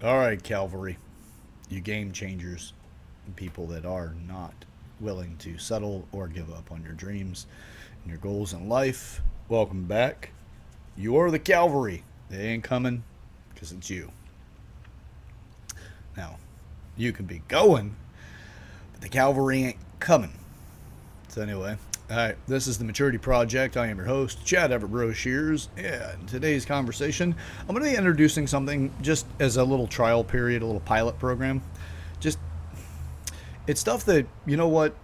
All right, Calvary, you game changers, people that are not willing to settle or give up on your dreams and your goals in life. Welcome back. You're the Calvary. They ain't coming because it's you. Now, you can be going, but the Calvary ain't coming. So anyway, all right, this is the Maturity Project. I am your host, Chad Everett Broshears, and in today's conversation, I'm going to be introducing something just as a little trial period, a little pilot program. Just, it's stuff that, you know what,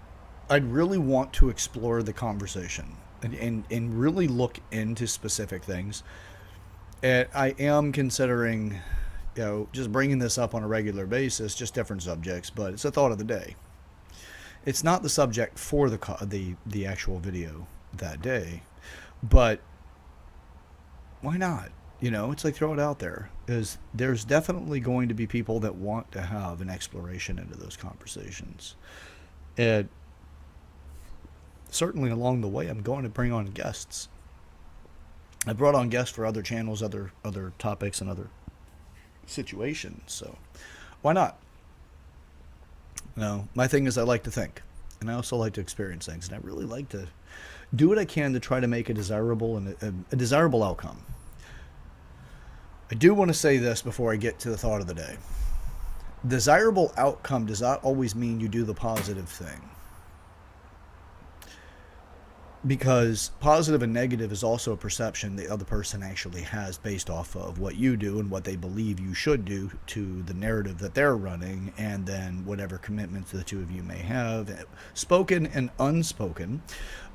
I'd really want to explore the conversation and really look into specific things. And I am considering, just bringing this up on a regular basis, just different subjects, but it's a thought of the day. It's not the subject for the actual video that day, but why not? It's like throw it out there. There's definitely going to be people that want to have an exploration into those conversations. And certainly along the way, I'm going to bring on guests. I brought on guests for other channels, other topics, and other situations. So why not? My thing is I like to think, and I also like to experience things, and I really like to do what I can to try to make a desirable and a desirable outcome. I do want to say this before I get to the thought of the day. Desirable outcome does not always mean you do the positive thing. Because positive and negative is also a perception the other person actually has based off of what you do and what they believe you should do to the narrative that they're running, and then whatever commitments the two of you may have, spoken and unspoken.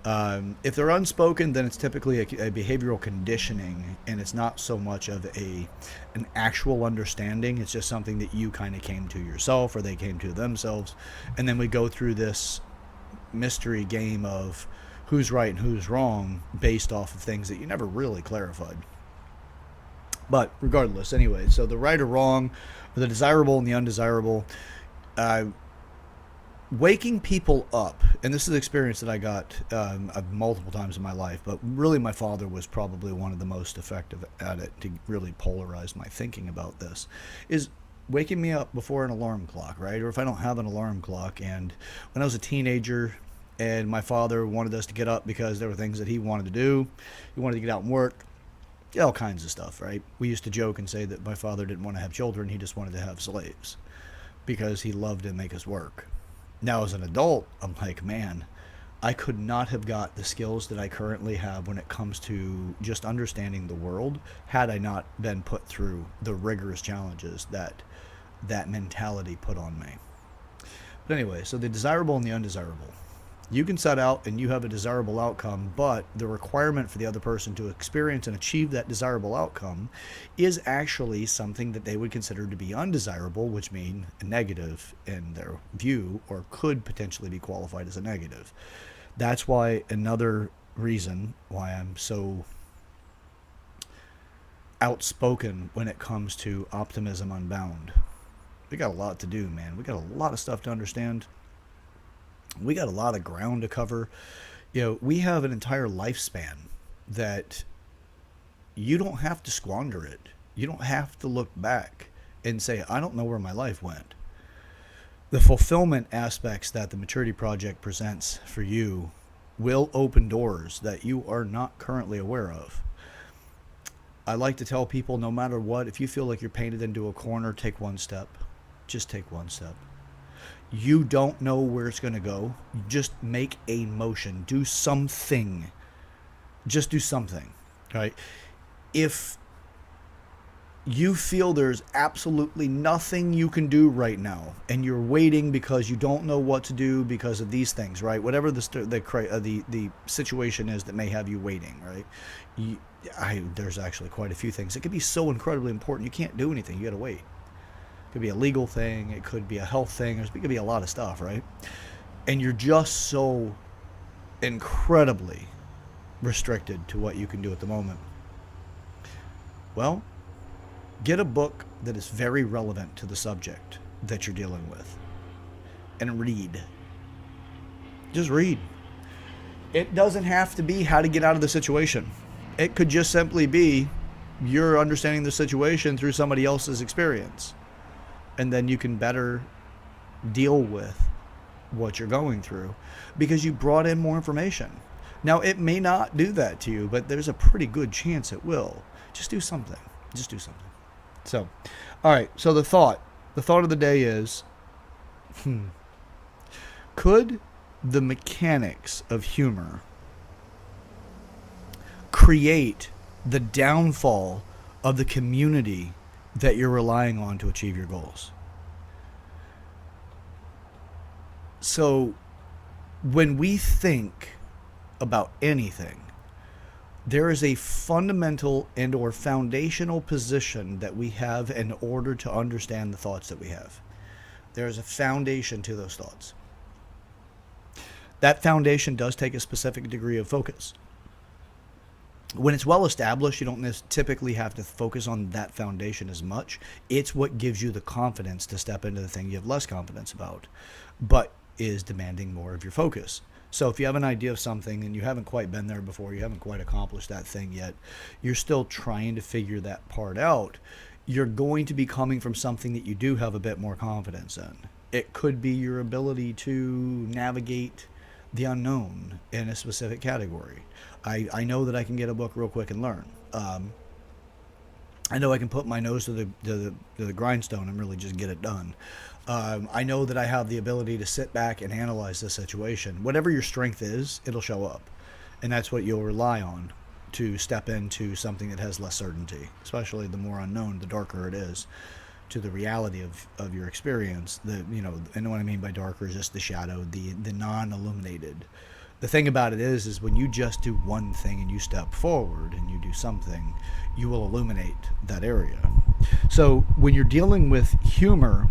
If they're unspoken, then it's typically a behavioral conditioning, and it's not so much of an actual understanding. It's just something that you kind of came to yourself, or they came to themselves, and then we go through this mystery game of who's right and who's wrong based off of things that you never really clarified. But regardless, anyway, so the right or wrong, the desirable and the undesirable, waking people up, and this is an experience that I got multiple times in my life, but really my father was probably one of the most effective at it to really polarize my thinking about this, is waking me up before an alarm clock, right? Or if I don't have an alarm clock. And when I was a teenager, and my father wanted us to get up because there were things that he wanted to do. He wanted to get out and work. All kinds of stuff, right? We used to joke and say that my father didn't want to have children. He just wanted to have slaves because he loved to make us work. Now, as an adult, I'm like, man, I could not have got the skills that I currently have when it comes to just understanding the world had I not been put through the rigorous challenges that mentality put on me. But anyway, so the desirable and the undesirable. You can set out and you have a desirable outcome, but the requirement for the other person to experience and achieve that desirable outcome is actually something that they would consider to be undesirable, which means a negative in their view, or could potentially be qualified as a negative. That's why another reason why I'm so outspoken when it comes to optimism unbound. We got a lot to do, man. We got a lot of stuff to understand. We got a lot of ground to cover. We have an entire lifespan that you don't have to squander it. You don't have to look back and say, I don't know where my life went. The fulfillment aspects that the Maturity Project presents for you will open doors that you are not currently aware of. I like to tell people, no matter what, if you feel like you're painted into a corner, take one step. Just take one step. You don't know where it's going to go. Just make a motion. Do something. Just do something. Right? If you feel there's absolutely nothing you can do right now, and you're waiting because you don't know what to do because of these things, right? Whatever the situation is that may have you waiting, right? There's actually quite a few things. It could be so incredibly important you can't do anything. You got to wait. It could be a legal thing. It could be a health thing. It could be a lot of stuff, right? And you're just so incredibly restricted to what you can do at the moment. Well, get a book that is very relevant to the subject that you're dealing with and read. Just read. It doesn't have to be how to get out of the situation. It could just simply be you're understanding the situation through somebody else's experience. and then you can better deal with what you're going through because you brought in more information. Now, it may not do that to you, but there's a pretty good chance it will. Just do something. Just do something. So, all right. So the thought of the day is, could the mechanics of humor create the downfall of the community that you're relying on to achieve your goals? So, when we think about anything, there is a fundamental and or foundational position that we have in order to understand the thoughts that we have. There is a foundation to those thoughts. That foundation does take a specific degree of focus. When it's well established, you don't typically have to focus on that foundation as much. It's what gives you the confidence to step into the thing you have less confidence about, but is demanding more of your focus. So if you have an idea of something and you haven't quite been there before, you haven't quite accomplished that thing yet, you're still trying to figure that part out, you're going to be coming from something that you do have a bit more confidence in. It could be your ability to navigate the unknown in a specific category. I know that I can get a book real quick and learn. I know I can put my nose to the grindstone and really just get it done. I know that I have the ability to sit back and analyze the situation. Whatever your strength is, it'll show up. And that's what you'll rely on to step into something that has less certainty, especially the more unknown, the darker it is to the reality of your experience. And what I mean by darker is just the shadow, the non-illuminated. The thing about it is when you just do one thing and you step forward and you do something, you will illuminate that area. So when you're dealing with humor,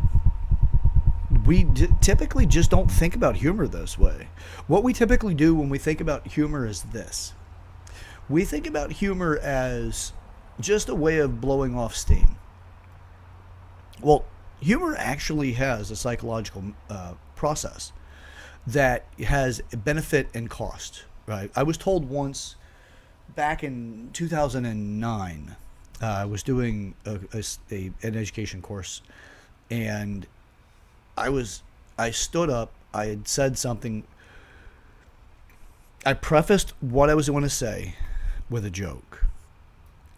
we typically just don't think about humor this way. What we typically do when we think about humor is this. We think about humor as just a way of blowing off steam. Well, humor actually has a psychological process that has benefit and cost, right? I was told once back in 2009, I was doing an education course, and I stood up, I had said something, I prefaced what I was going to say with a joke.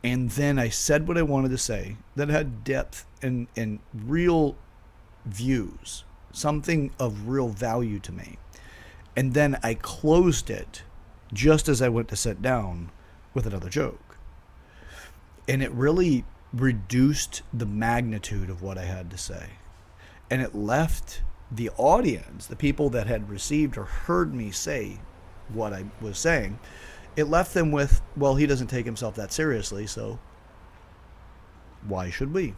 And then I said what I wanted to say that had depth and real views, something of real value to me. And then I closed it just as I went to sit down with another joke. And it really reduced the magnitude of what I had to say. And it left the audience, the people that had received or heard me say what I was saying, it left them with, well, he doesn't take himself that seriously, so why should we?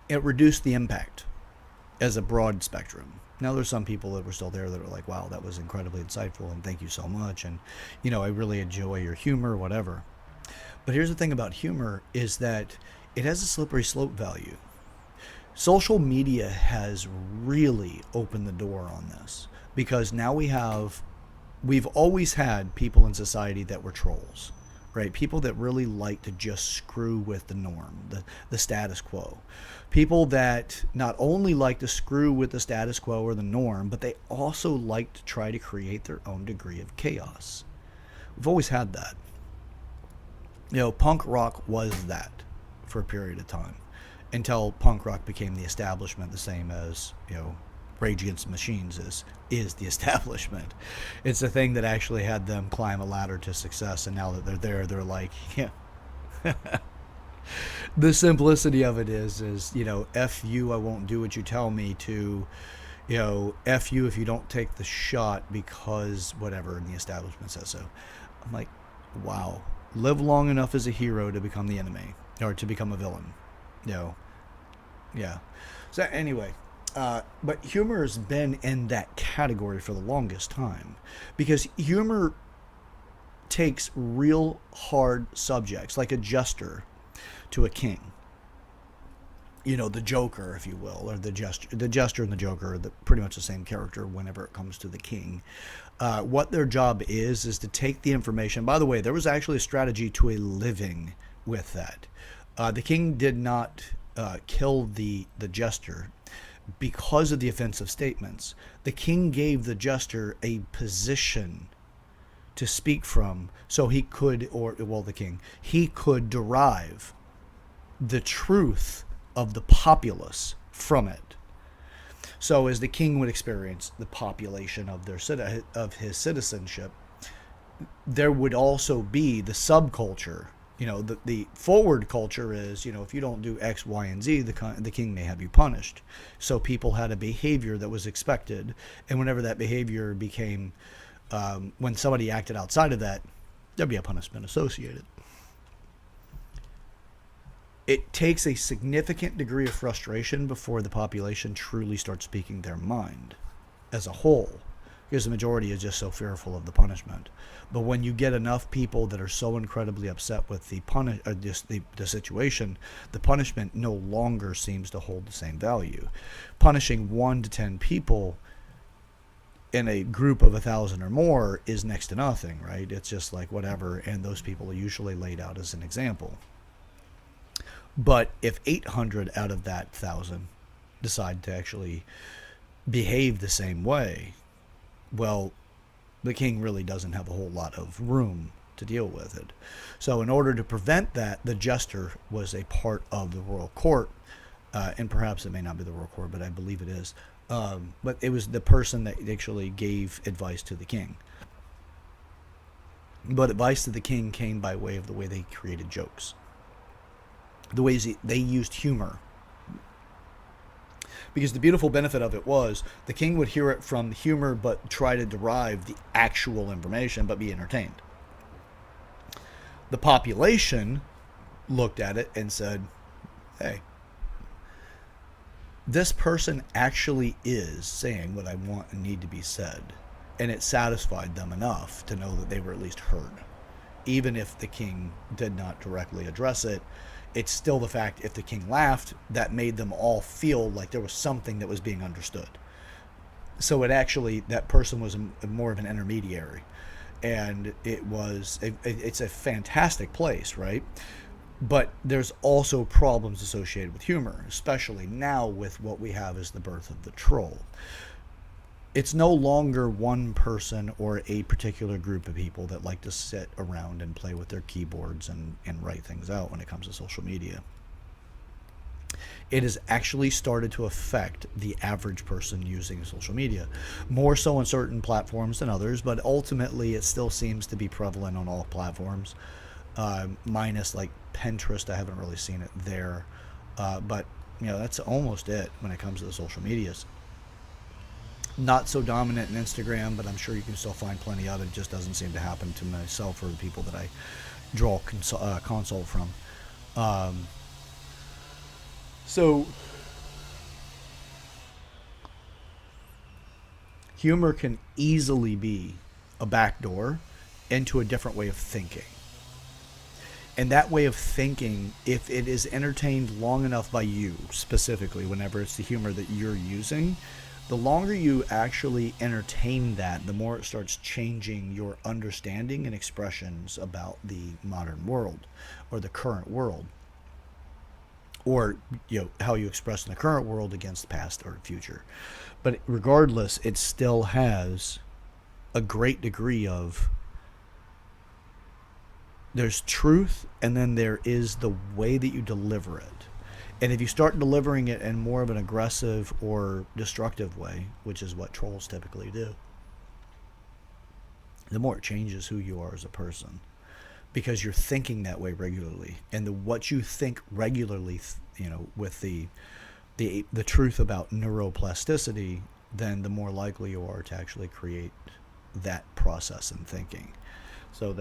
It reduced the impact as a broad spectrum. Now, there's some people that were still there that were like, wow, that was incredibly insightful, and thank you so much, and, I really enjoy your humor, whatever. But here's the thing about humor is that it has a slippery slope value. Social media has really opened the door on this because now we've always had people in society that were trolls, right? People that really like to just screw with the norm, the status quo. People that not only like to screw with the status quo or the norm, but they also like to try to create their own degree of chaos. We've always had that. Punk rock was that for a period of time until punk rock became the establishment, the same as, Rage Against the Machines is the establishment. It's the thing that actually had them climb a ladder to success, and now that they're there, they're like, yeah. The simplicity of it is F you, I won't do what you tell me, to, F you if you don't take the shot because whatever, and the establishment says so. I'm like, wow. Live long enough as a hero to become the enemy, or to become a villain. Yeah. So anyway, but humor has been in that category for the longest time because humor takes real hard subjects like a jester to a king. The Joker, if you will, or the jester. The jester and the Joker are pretty much the same character whenever it comes to the king. What their job is to take the information. By the way, there was actually a strategy to a living with that. The king did not kill the jester because of the offensive statements. The king gave the jester a position to speak from, so he could, or well, the king, he could derive the truth of the populace from it. So as the king would experience the population of of his citizenship, there would also be the subculture. The forward culture is, if you don't do X, Y, and Z, the king may have you punished. So people had a behavior that was expected, and whenever that behavior became, when somebody acted outside of that, there'd be a punishment associated. It takes a significant degree of frustration before the population truly starts speaking their mind as a whole, because the majority is just so fearful of the punishment. But when you get enough people that are so incredibly upset with the situation, the punishment no longer seems to hold the same value. Punishing 1 to 10 people in a group of 1,000 or more is next to nothing, right? It's just like whatever, and those people are usually laid out as an example. But if 800 out of that 1,000 decide to actually behave the same way, well, the king really doesn't have a whole lot of room to deal with it. So in order to prevent that, the jester was a part of the royal court, and perhaps it may not be the royal court, but I believe it is. But it was the person that actually gave advice to the king. But advice to the king came by way of the way they created jokes, the ways they used humor. Because the beautiful benefit of it was the king would hear it from the humor but try to derive the actual information but be entertained. The population looked at it and said, hey, this person actually is saying what I want and need to be said. And it satisfied them enough to know that they were at least heard. Even if the king did not directly address it, it's still the fact if the king laughed, that made them all feel like there was something that was being understood. So it actually, that person was more of an intermediary. And it's a fantastic place, right? But there's also problems associated with humor, especially now with what we have as the birth of the troll. It's no longer one person or a particular group of people that like to sit around and play with their keyboards and write things out when it comes to social media. It has actually started to affect the average person using social media, more so on certain platforms than others, but ultimately it still seems to be prevalent on all platforms, minus like Pinterest. I haven't really seen it there, but that's almost it when it comes to the social medias. Not so dominant in Instagram, but I'm sure you can still find plenty of it. It just doesn't seem to happen to myself or the people that I draw consult from. So humor can easily be a backdoor into a different way of thinking. And that way of thinking, if it is entertained long enough by you, specifically, whenever it's the humor that you're using, the longer you actually entertain that, the more it starts changing your understanding and expressions about the modern world or the current world, or how you express in the current world against the past or future. But regardless, it still has a great degree of, there's truth, and then there is the way that you deliver it. And if you start delivering it in more of an aggressive or destructive way, which is what trolls typically do, the more it changes who you are as a person, because you're thinking that way regularly. And what you think regularly, with the truth about neuroplasticity, then the more likely you are to actually create that process in thinking. So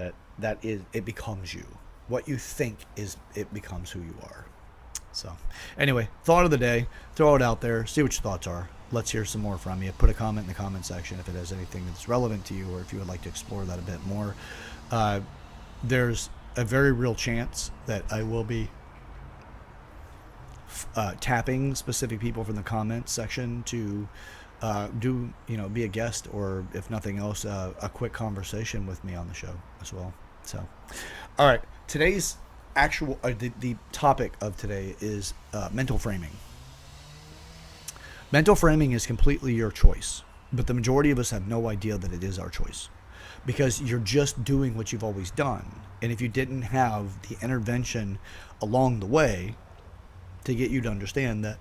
it becomes you. What you think it becomes who you are. So anyway, thought of the day, throw it out there, see what your thoughts are. Let's hear some more from you. Put a comment in the comment section if it has anything that's relevant to you, or if you would like to explore that a bit more. There's a very real chance that I will be tapping specific people from the comments section to be a guest, or if nothing else, a quick conversation with me on the show as well. So, all right, today's the topic of today is mental framing. Mental framing is completely your choice, but the majority of us have no idea that it is our choice because you're just doing what you've always done. And if you didn't have the intervention along the way to get you to understand that,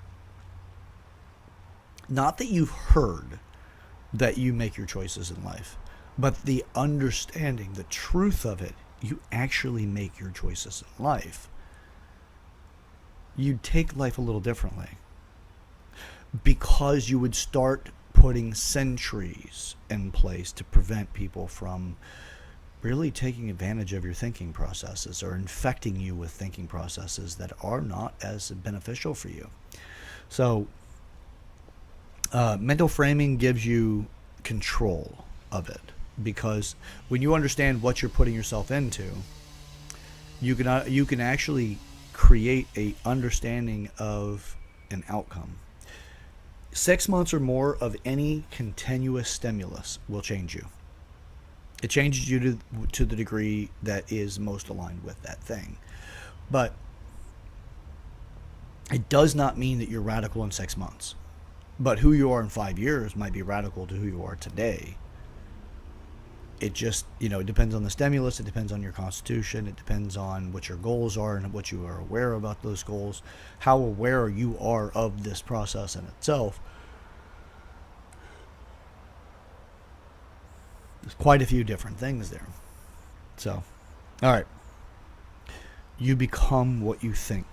not that you've heard that you make your choices in life, but the understanding, the truth of it, you actually make your choices in life, you'd take life a little differently. Because you would start putting sentries in place to prevent people from really taking advantage of your thinking processes or infecting you with thinking processes that are not as beneficial for you. So, mental framing gives you control of it, because when you understand what you're putting yourself into, you can actually create a understanding of an outcome. 6 months or more of any continuous stimulus will change you. It changes you to the degree that is most aligned with that thing. But it does not mean that you're radical in 6 months. But who you are in 5 years might be radical to who you are today. It just, it depends on the stimulus. It depends on your constitution. It depends on what your goals are and what you are aware about those goals, how aware you are of this process in itself. There's quite a few different things there. So, all right. You become what you think.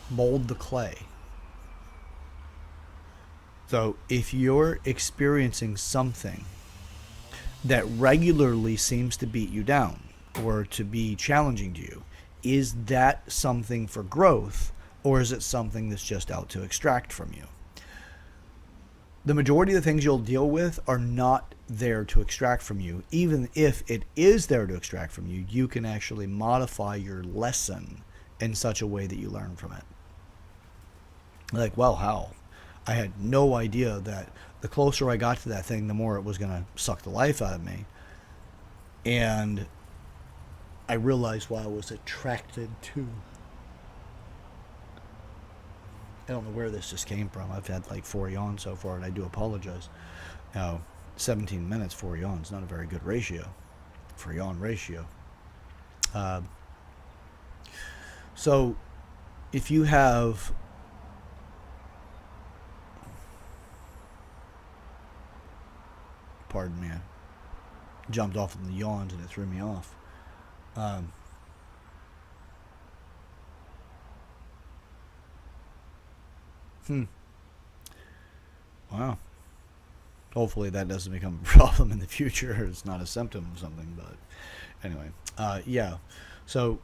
Mold the clay. So if you're experiencing something that regularly seems to beat you down or to be challenging to you, is that something for growth, or is it something that's just out to extract from you? The majority of the things you'll deal with are not there to extract from you. Even if it is there to extract from you, you can actually modify your lesson in such a way that you learn from it. Like, well, how? I had no idea that the closer I got to that thing, the more it was going to suck the life out of me. And I realized why I was attracted to. I don't know where this just came from. I've had like 4 yawns so far, and I do apologize. Now, 17 minutes, 4 yawns, not a very good ratio for yawn ratio. So, if you have... Pardon me, I jumped off of the yawns and it threw me off. Wow. Hopefully that doesn't become a problem in the future. It's not a symptom of something, but anyway. Yeah. So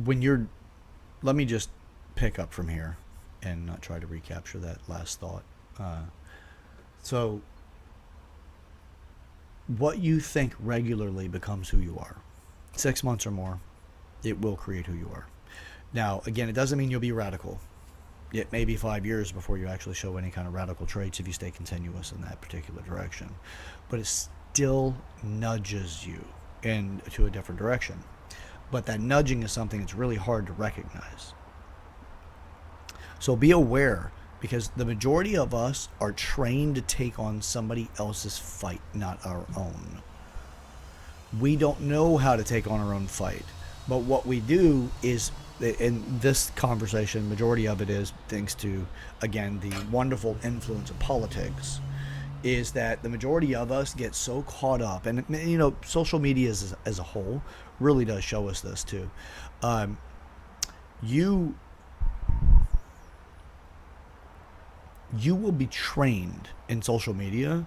let me just pick up from here and not try to recapture that last thought. So what you think regularly becomes who you are. 6 months or more, it will create who you are. Now, again, it doesn't mean you'll be radical. It may be 5 years before you actually show any kind of radical traits if you stay continuous in that particular direction. But it still nudges you into a different direction. But that nudging is something that's really hard to recognize. So be aware, because the majority of us are trained to take on somebody else's fight, not our own. We don't know how to take on our own fight. But what we do is, in this conversation, majority of it is thanks to, again, the wonderful influence of politics, is that the majority of us get so caught up, and social media as a whole really does show us this too. You will be trained in social media.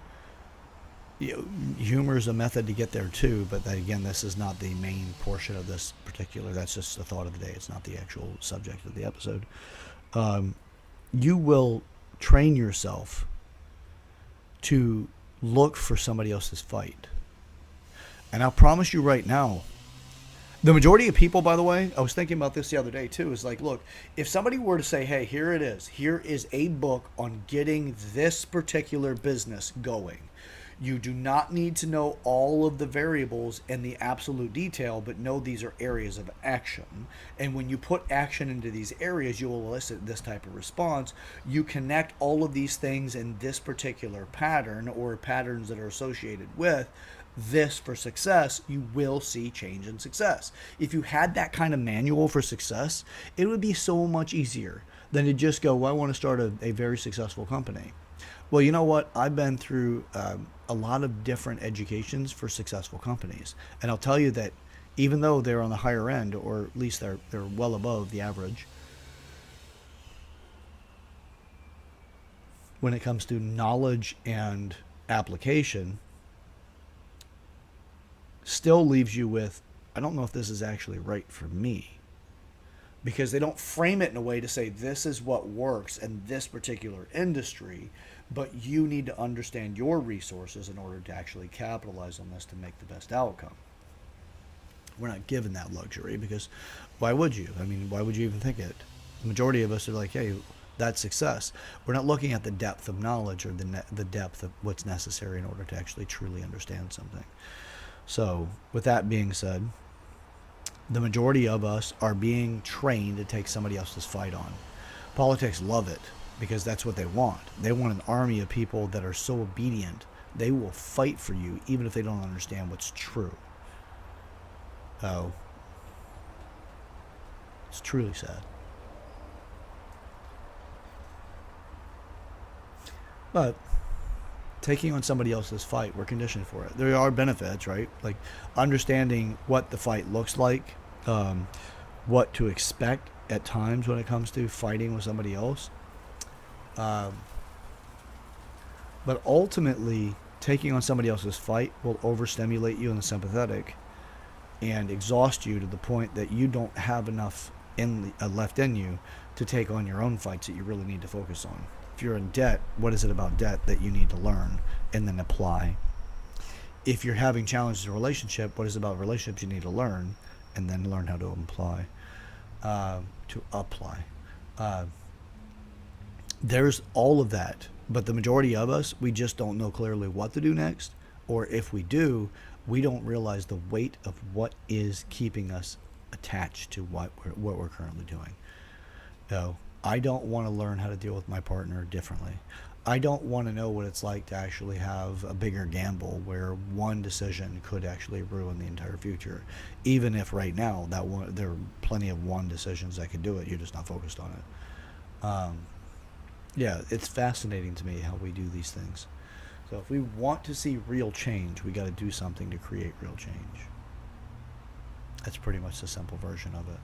Humor is a method to get there too, but again, this is not the main portion of this particular. That's just the thought of the day. It's not the actual subject of the episode. You will train yourself to look for somebody else's fight. And I'll promise you right now, the majority of people, by the way, I was thinking about this the other day too, is like, look, if somebody were to say, hey, here is a book on getting this particular business going, You do not need to know all of the variables in the absolute detail, but know these are areas of action. And when you put action into these areas, you will elicit this type of response. You connect all of these things in this particular pattern or patterns that are associated with this for success, you will see change in success. If you had that kind of manual for success, it would be so much easier than to just go, well, I want to start a very successful company. Well, you know what? I've been through a lot of different educations for successful companies. And I'll tell you that even though they're on the higher end, or at least they're well above the average, when it comes to knowledge and application, still leaves you with, I don't know if this is actually right for me. Because they don't frame it in a way to say this is what works in this particular industry, but you need to understand your resources in order to actually capitalize on this to make the best outcome. We're not given that luxury because why would you? I mean, why would you even think it? The majority of us are like, hey, that's success. We're not looking at the depth of knowledge or the depth of what's necessary in order to actually truly understand something. So, with that being said, the majority of us are being trained to take somebody else's fight on. Politics love it because that's what they want. They want an army of people that are so obedient, they will fight for you even if they don't understand what's true. Oh, it's truly sad. But taking on somebody else's fight, we're conditioned for it. There are benefits, right? Like understanding what the fight looks like, um, what to expect at times when it comes to fighting with somebody else. Um, but ultimately, taking on somebody else's fight will overstimulate you in the sympathetic and exhaust you to the point that you don't have enough left in you to take on your own fights that you really need to focus on. If you're in debt, what is it about debt that you need to learn and then apply? If you're having challenges in a relationship, what is it about relationships you need to learn and then learn how to apply? To apply. Uh, there's all of that, but the majority of us, we just don't know clearly what to do next, or if we do, we don't realize the weight of what is keeping us attached to what we're currently doing. So I don't want to learn how to deal with my partner differently. I don't want to know what it's like to actually have a bigger gamble where one decision could actually ruin the entire future. Even if right now there are plenty of one decisions that could do it, you're just not focused on it. Yeah, it's fascinating to me how we do these things. So if we want to see real change, we got to do something to create real change. That's pretty much the simple version of it.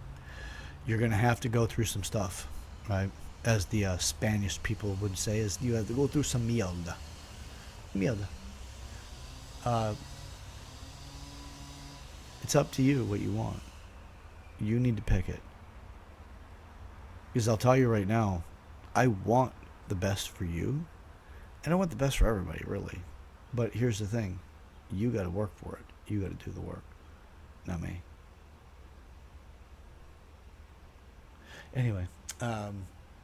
You're going to have to go through some stuff, right? As the Spanish people would say, is you have to go through some mierda. Mierda. Uh, it's up to you what you want. You need to pick it. Because I'll tell you right now, I want the best for you, and I want the best for everybody, really. But here's the thing. You got to work for it. You got to do the work, not me. Anyway,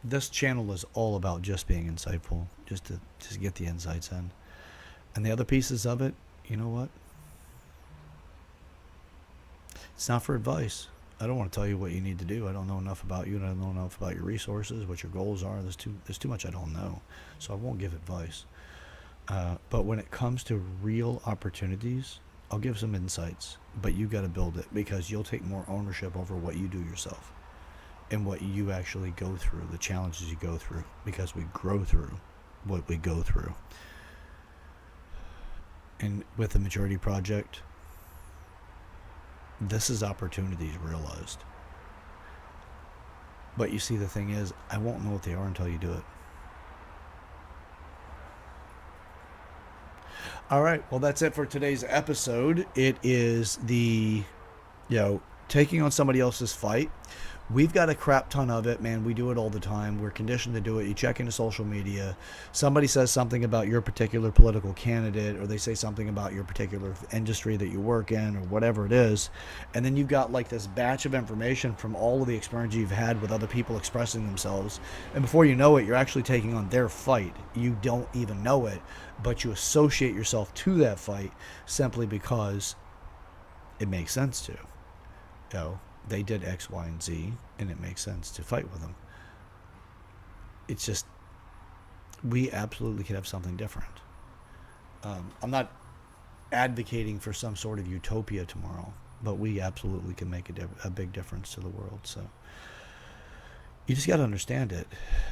this channel is all about just being insightful, just to get the insights in. And the other pieces of it, you know what? It's not for advice. I don't want to tell you what you need to do. I don't know enough about you, and I don't know enough about your resources, what your goals are. There's too much I don't know, so I won't give advice. But when it comes to real opportunities, I'll give some insights. But you got to build it because you'll take more ownership over what you do yourself and what you actually go through, the challenges you go through, because we grow through what we go through. And with the Maturity Project, this is opportunities realized. But you see, the thing is, I won't know what they are until you do it. All right, well, that's it for today's episode. It is the, taking on somebody else's fight, we've got a crap ton of it, man. We do it all the time. We're conditioned to do it. You check into social media, somebody says something about your particular political candidate, or they say something about your particular industry that you work in, or whatever it is, and then you've got like this batch of information from all of the experience you've had with other people expressing themselves, and before you know it, you're actually taking on their fight. You don't even know it, but you associate yourself to that fight simply because it makes sense to. They did X, Y, and Z, and it makes sense to fight with them. It's just, we absolutely could have something different. I'm not advocating for some sort of utopia tomorrow, but we absolutely can make a big difference to the world. So you just got to understand it.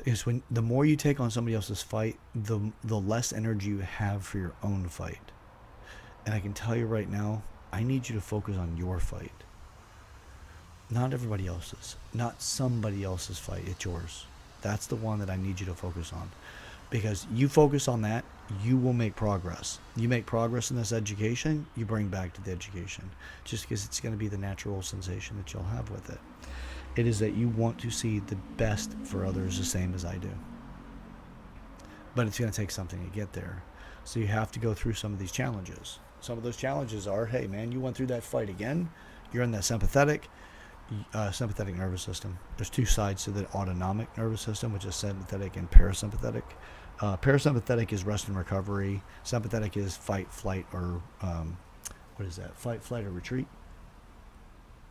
Is when the more you take on somebody else's fight, the less energy you have for your own fight. And I can tell you right now, I need you to focus on your fight. Not everybody else's. Not somebody else's fight. It's yours. That's the one that I need you to focus on. Because you focus on that, you will make progress. You make progress in this education, you bring back to the education. Just because it's going to be the natural sensation that you'll have with it. It is that you want to see the best for others the same as I do. But it's going to take something to get there. So you have to go through some of these challenges. Some of those challenges are, hey man, you went through that fight again. You're in that sympathetic nervous system. There's two sides to the autonomic nervous system, which is sympathetic and parasympathetic. Parasympathetic is rest and recovery. Sympathetic is fight, flight, or what is that? Fight, flight, or retreat?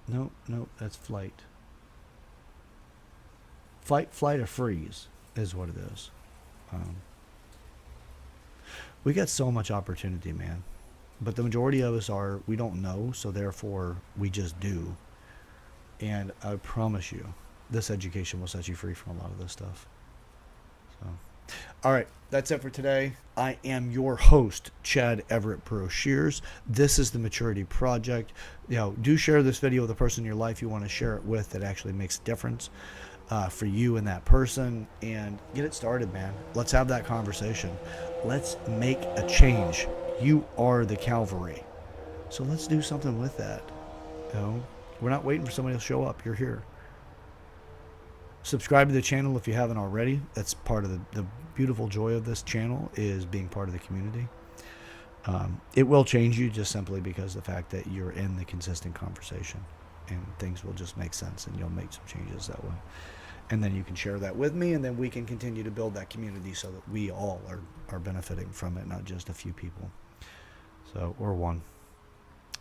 No, that's flight. Fight, flight, or freeze is what it is. We got so much opportunity, man. But the majority of us we don't know, so therefore we just do. And I promise you, this education will set you free from a lot of this stuff. So, all right, that's it for today. I am your host, Chad Everett Broshears. This is the Maturity Project. Do share this video with a person in your life you want to share it with that actually makes a difference for you and that person, and get it started, man. Let's have that conversation. Let's make a change. You are the Calvary. So let's do something with that. We're not waiting for somebody to show up. You're here. Subscribe to the channel if you haven't already. That's part of the beautiful joy of this channel, is being part of the community. It will change you just simply because of the fact that you're in the consistent conversation, and things will just make sense, and you'll make some changes that way. And then you can share that with me, and then we can continue to build that community so that we all are benefiting from it, not just a few people. So, or one.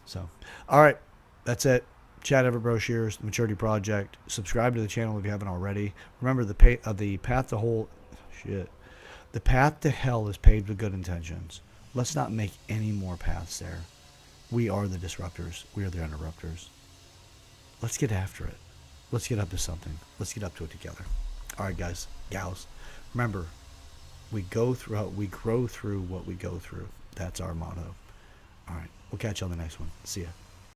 So, all right, that's it. Chad Everett Broshears, the Maturity Project. Subscribe to the channel if you haven't already. Remember, the path to hell is paved with good intentions. Let's not make any more paths there. We are the disruptors. We are the interrupters. Let's get after it. Let's get up to something. Let's get up to it together. All right, guys, gals. Remember, we grow through what we go through. That's our motto. All right, we'll catch you on the next one. See ya.